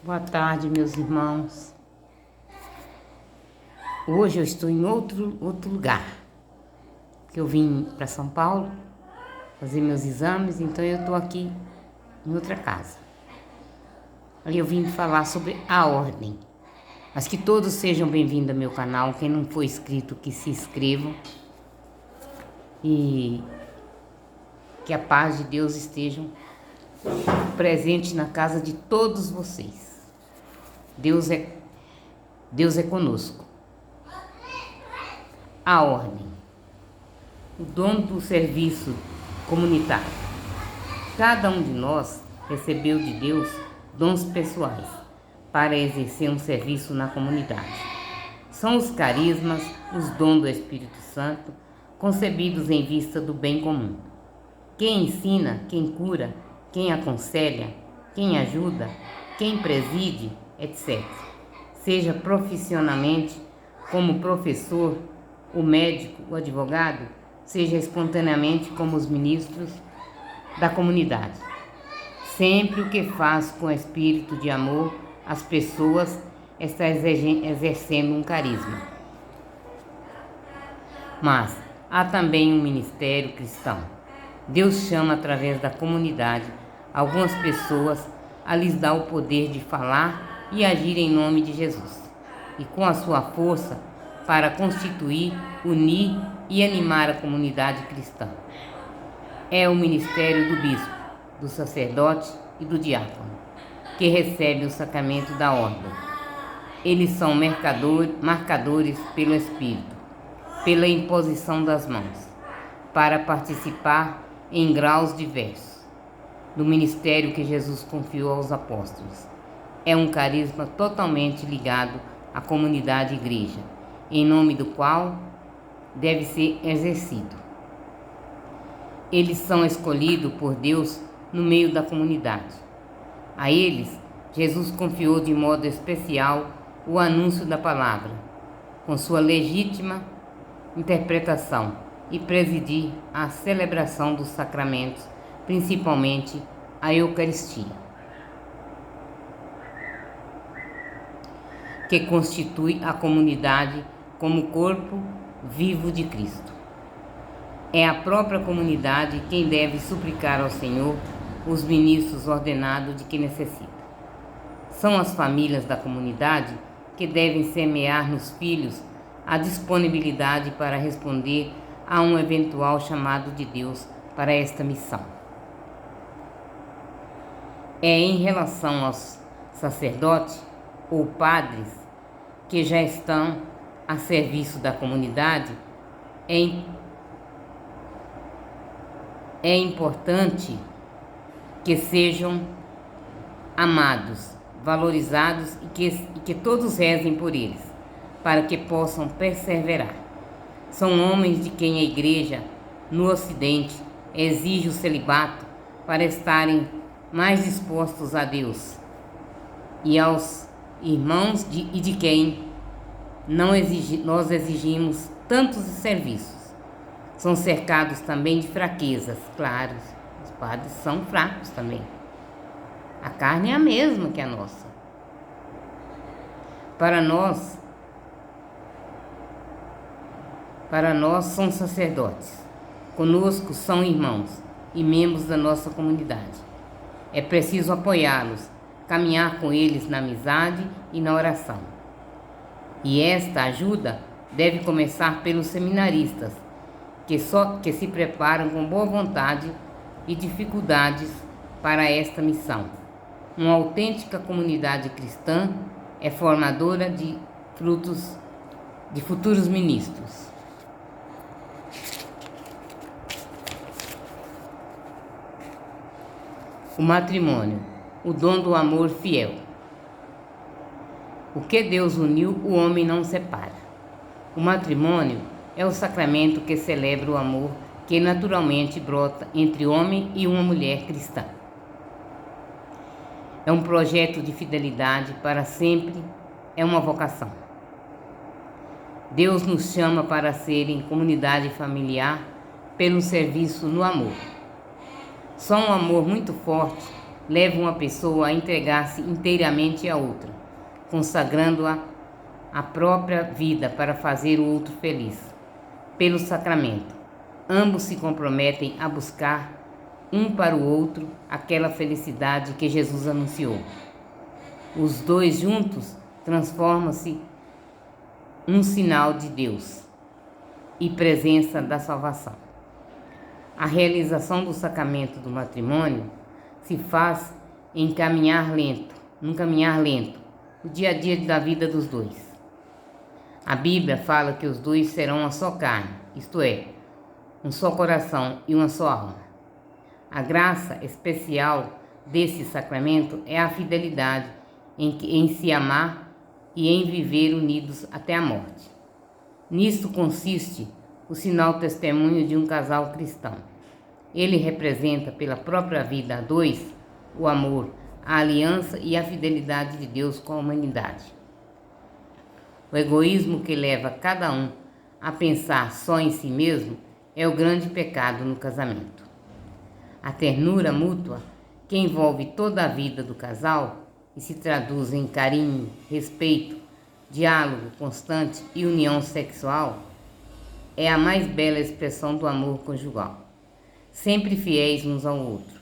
Boa tarde, meus irmãos. Hoje eu estou em outro lugar, que eu vim para São Paulo fazer meus exames, então eu estou aqui em outra casa. Aí eu vim falar sobre a ordem. Mas que todos sejam bem-vindos ao meu canal. Quem não for inscrito, que se inscrevam. E que a paz de Deus esteja presente na casa de todos vocês. Deus é conosco. A ordem. O dom do serviço comunitário. Cada um de nós recebeu de Deus dons pessoais para exercer um serviço na comunidade. São os carismas, os dons do Espírito Santo, concebidos em vista do bem comum. Quem ensina, quem cura, quem aconselha, quem ajuda, quem preside, etc. Seja profissionalmente como professor, o médico, o advogado, seja espontaneamente como os ministros da comunidade. Sempre o que faz com espírito de amor às pessoas está exercendo um carisma. Mas há também um ministério cristão. Deus chama através da comunidade algumas pessoas a lhes dar o poder de falar e agir em nome de Jesus, e com a sua força para constituir, unir e animar a comunidade cristã. É o ministério do bispo, do sacerdote e do diácono, que recebe o sacramento da ordem. Eles são marcadores pelo Espírito, pela imposição das mãos, para participar em graus diversos do ministério que Jesus confiou aos apóstolos. É um carisma totalmente ligado à comunidade igreja, em nome do qual deve ser exercido. Eles são escolhidos por Deus no meio da comunidade. A eles, Jesus confiou de modo especial o anúncio da palavra, com sua legítima interpretação, e presidir a celebração dos sacramentos, principalmente a Eucaristia, que constitui a comunidade como corpo vivo de Cristo. É a própria comunidade quem deve suplicar ao Senhor os ministros ordenados de que necessita. São as famílias da comunidade que devem semear nos filhos a disponibilidade para responder a um eventual chamado de Deus para esta missão. É em relação aos sacerdotes ou padres que já estão a serviço da comunidade, é importante que sejam amados, valorizados e que todos rezem por eles, para que possam perseverar. São homens de quem a Igreja, no Ocidente, exige o celibato para estarem mais dispostos a Deus e aos irmãos e de quem nós exigimos tantos serviços. São cercados também de fraquezas, claro, os padres são fracos também. A carne é a mesma que a nossa. Para nós são sacerdotes, conosco são irmãos e membros da nossa comunidade. É preciso apoiá-los, caminhar com eles na amizade e na oração. E esta ajuda deve começar pelos seminaristas, que se preparam com boa vontade e dificuldades para esta missão. Uma autêntica comunidade cristã é formadora de futuros ministros. O matrimônio, o dom do amor fiel. O que Deus uniu, o homem não separa. O matrimônio é o sacramento que celebra o amor que naturalmente brota entre homem e uma mulher cristã. É um projeto de fidelidade para sempre, é uma vocação. Deus nos chama para serem comunidade familiar pelo serviço no amor. Só um amor muito forte leva uma pessoa a entregar-se inteiramente à outra, consagrando-a à própria vida para fazer o outro feliz. Pelo sacramento, ambos se comprometem a buscar um para o outro aquela felicidade que Jesus anunciou. Os dois juntos transformam-se um sinal de Deus e presença da salvação. A realização do sacramento do matrimônio se faz num caminhar lento, o dia a dia da vida dos dois. A Bíblia fala que os dois serão uma só carne, isto é, um só coração e uma só alma. A graça especial desse sacramento é a fidelidade em se amar e em viver unidos até a morte. Nisto consiste o sinal testemunho de um casal cristão. Ele representa pela própria vida a dois o amor, a aliança e a fidelidade de Deus com a humanidade. O egoísmo que leva cada um a pensar só em si mesmo é o grande pecado no casamento. A ternura mútua, que envolve toda a vida do casal e se traduz em carinho, respeito, diálogo constante e união sexual, é a mais bela expressão do amor conjugal. Sempre fiéis uns ao outro,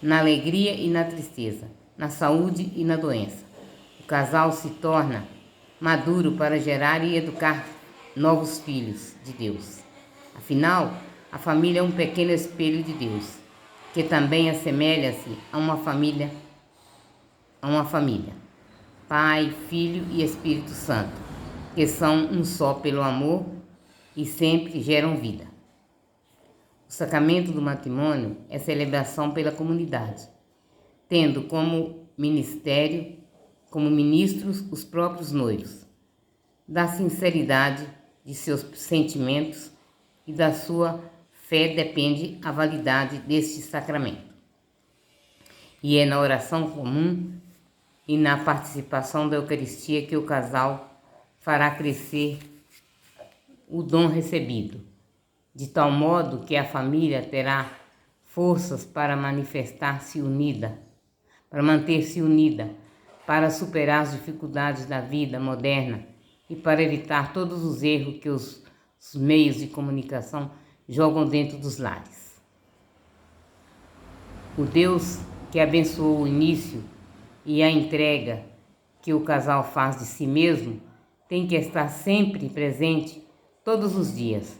na alegria e na tristeza, na saúde e na doença. O casal se torna maduro para gerar e educar novos filhos de Deus. Afinal, a família é um pequeno espelho de Deus, que também assemelha-se a uma família. Pai, Filho e Espírito Santo, que são um só pelo amor e sempre geram vida. O sacramento do matrimônio é celebração pela comunidade, tendo como ministros os próprios noivos. Da sinceridade de seus sentimentos e da sua fé depende a validade deste sacramento. E é na oração comum e na participação da Eucaristia que o casal fará crescer o dom recebido, de tal modo que a família terá forças para manter-se unida, para superar as dificuldades da vida moderna e para evitar todos os erros que os meios de comunicação jogam dentro dos lares. O Deus que abençoou o início e a entrega que o casal faz de si mesmo tem que estar sempre presente todos os dias.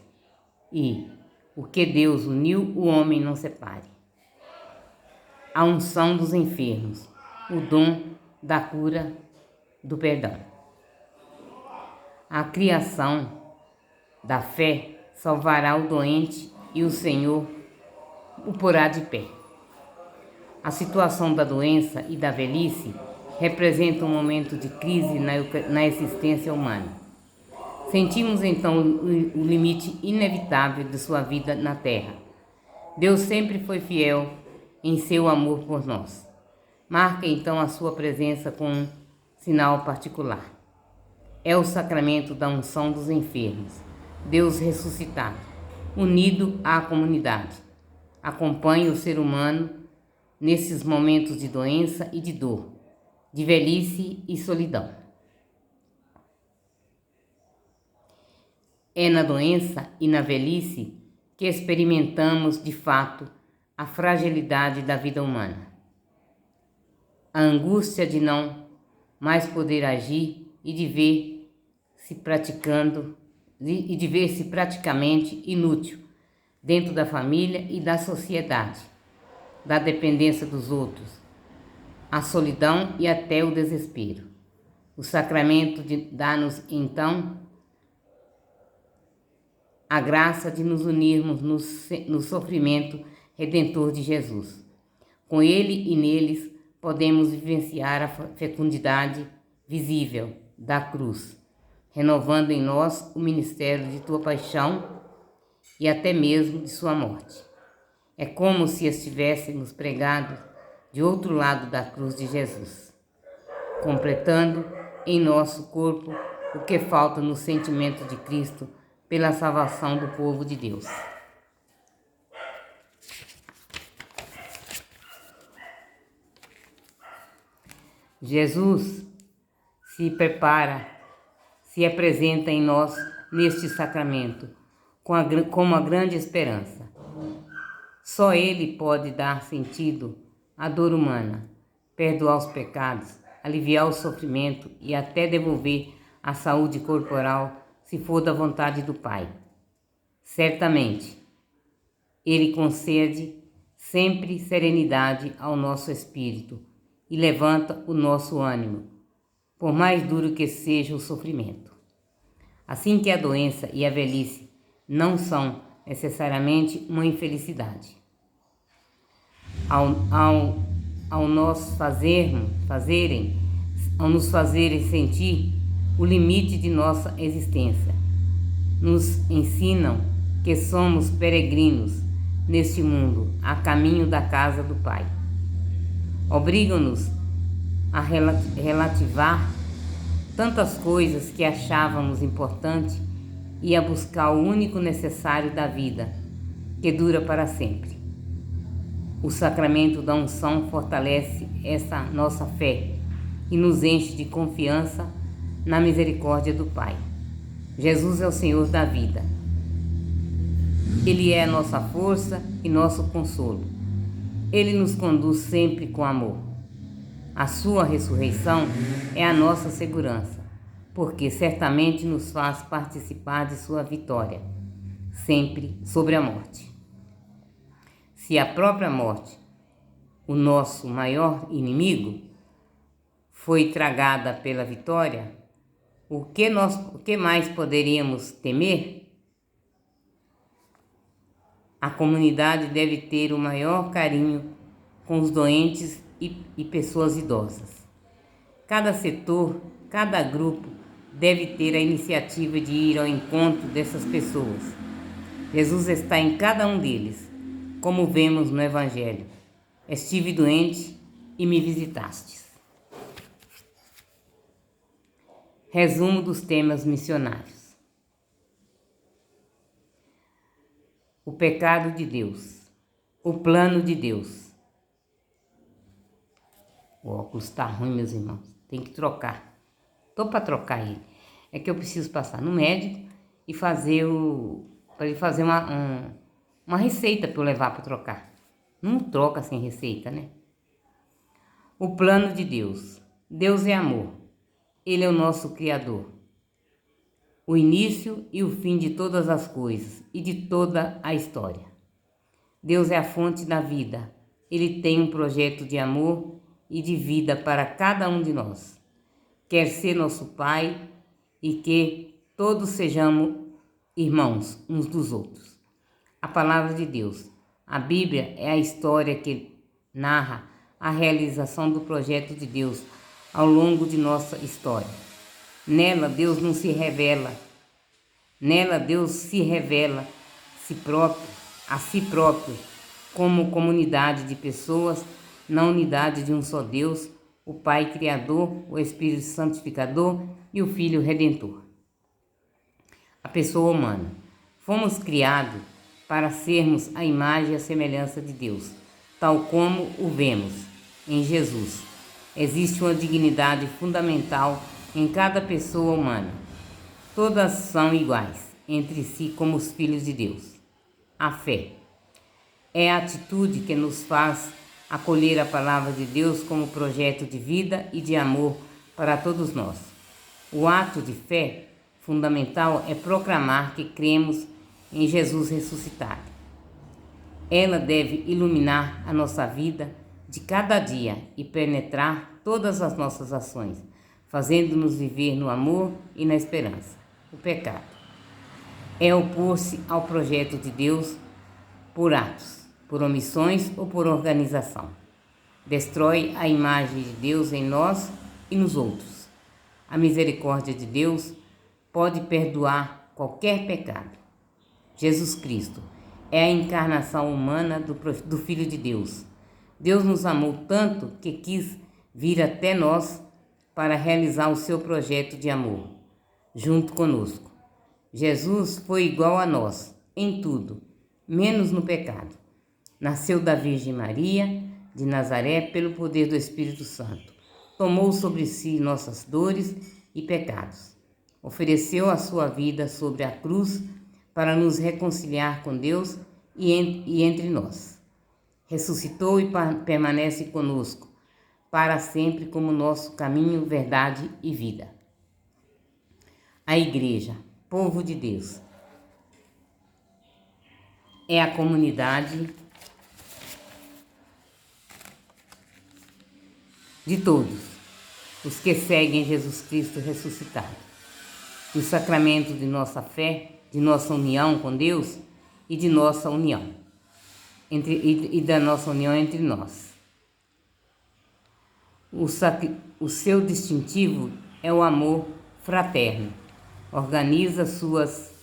E o que Deus uniu, o homem não separe. A unção dos enfermos, o dom da cura, do perdão. A criação da fé salvará o doente e o Senhor o porá de pé. A situação da doença e da velhice representa um momento de crise na existência humana. Sentimos então o limite inevitável de sua vida na terra. Deus sempre foi fiel em seu amor por nós. Marca então a sua presença com um sinal particular. É o sacramento da unção dos enfermos, Deus ressuscitado, unido à comunidade. Acompanha o ser humano nesses momentos de doença e de dor, de velhice e solidão. É na doença e na velhice que experimentamos de fato a fragilidade da vida humana. A angústia de não mais poder agir e de ver-se praticamente inútil dentro da família e da sociedade, da dependência dos outros, a solidão e até o desespero. O sacramento dá-nos então a graça de nos unirmos no sofrimento redentor de Jesus. Com ele e neles podemos vivenciar a fecundidade visível da cruz, renovando em nós o ministério de tua paixão e até mesmo de sua morte. É como se estivéssemos pregados de outro lado da cruz de Jesus, completando em nosso corpo o que falta no sentimento de Cristo pela salvação do povo de Deus. Jesus se prepara, se apresenta em nós neste sacramento com uma grande esperança. Só Ele pode dar sentido à dor humana, perdoar os pecados, aliviar o sofrimento e até devolver a saúde corporal, se for da vontade do Pai. Certamente, Ele concede sempre serenidade ao nosso espírito e levanta o nosso ânimo, por mais duro que seja o sofrimento. Assim que a doença e a velhice não são necessariamente uma infelicidade. Ao nos fazerem sentir o limite de nossa existência, nos ensinam que somos peregrinos neste mundo, a caminho da casa do Pai. Obrigam-nos a relativar tantas coisas que achávamos importantes e a buscar o único necessário da vida, que dura para sempre. O sacramento da unção fortalece essa nossa fé e nos enche de confiança na misericórdia do Pai. Jesus é o Senhor da vida. Ele é a nossa força e nosso consolo. Ele nos conduz sempre com amor. A sua ressurreição é a nossa segurança, porque certamente nos faz participar de sua vitória, sempre sobre a morte. Se a própria morte, o nosso maior inimigo, foi tragada pela vitória, o que mais poderíamos temer? A comunidade deve ter o maior carinho com os doentes e pessoas idosas. Cada setor, cada grupo deve ter a iniciativa de ir ao encontro dessas pessoas. Jesus está em cada um deles, como vemos no Evangelho. Estive doente e me visitastes. Resumo dos temas missionários. O pecado de Deus. O plano de Deus. O óculos está ruim, meus irmãos. Tem que trocar. Estou para trocar ele. É que eu preciso passar no médico e fazer para ele fazer uma receita para eu levar para trocar. Não troca sem receita, né? O plano de Deus. Deus é amor. Ele é o nosso Criador. O início e o fim de todas as coisas e de toda a história. Deus é a fonte da vida. Ele tem um projeto de amor e de vida para cada um de nós. Quer ser nosso Pai e que todos sejamos irmãos uns dos outros. A palavra de Deus. A Bíblia é a história que narra a realização do projeto de Deus ao longo de nossa história. Nela, Deus se revela a si próprio como comunidade de pessoas na unidade de um só Deus, o Pai Criador, o Espírito Santificador e o Filho Redentor. A pessoa humana. Fomos criados para sermos a imagem e a semelhança de Deus, tal como o vemos em Jesus. Existe uma dignidade fundamental em cada pessoa humana. Todas são iguais entre si como os filhos de Deus. A fé é a atitude que nos faz acolher a palavra de Deus como projeto de vida e de amor para todos nós. O ato de fé fundamental é proclamar que cremos em Jesus ressuscitado. Ela deve iluminar a nossa vida de cada dia e penetrar todas as nossas ações, fazendo-nos viver no amor e na esperança. O pecado é opor-se ao projeto de Deus por atos, por omissões ou por organização. Destrói a imagem de Deus em nós e nos outros. A misericórdia de Deus pode perdoar qualquer pecado. Jesus Cristo é a encarnação humana do Filho de Deus. Deus nos amou tanto que quis vir até nós para realizar o seu projeto de amor, junto conosco. Jesus foi igual a nós, em tudo, menos no pecado. Nasceu da Virgem Maria, de Nazaré, pelo poder do Espírito Santo. tomou sobre si nossas dores e pecados. Ofereceu a sua vida sobre a cruz para nos reconciliar com Deus e entre nós. Ressuscitou e permanece conosco para sempre como nosso caminho, verdade e vida. A Igreja, povo de Deus, é a comunidade de todos os que seguem Jesus Cristo ressuscitado. O sacramento de nossa fé, de nossa união com Deus e de nossa união da nossa união entre nós. O seu distintivo é o amor fraterno. Organiza suas